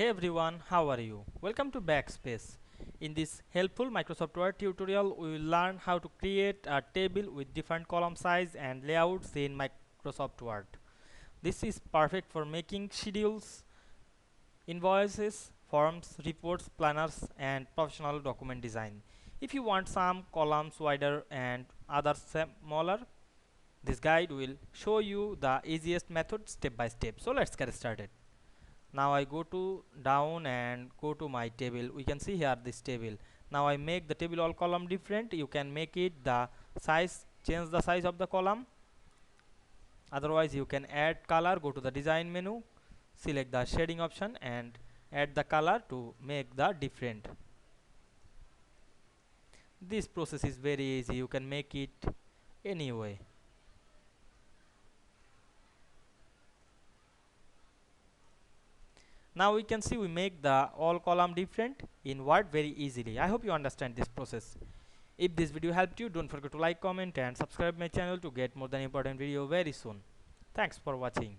Hey everyone, how are you? Welcome to Backspace. In this helpful Microsoft Word tutorial, we will learn how to create a table with different column size and layouts in Microsoft Word. This is perfect for making schedules, invoices, forms, reports, planners, and professional document design. If you want some columns wider and others smaller, this guide will show you the easiest method step by step. So let's get started. Now I go to down and go to my table. We can see here this table. Now I make the table all column different. You can make it the size, change the size of the column. Otherwise you can add color, go to the design menu, select the shading option and add the color to make the different. This process is very easy. You can make it anyway. Now we can see we make the all column different in Word very easily. I hope you understand this process. If this video helped you, don't forget to like, comment and subscribe my channel to get more than important video very soon. Thanks for watching.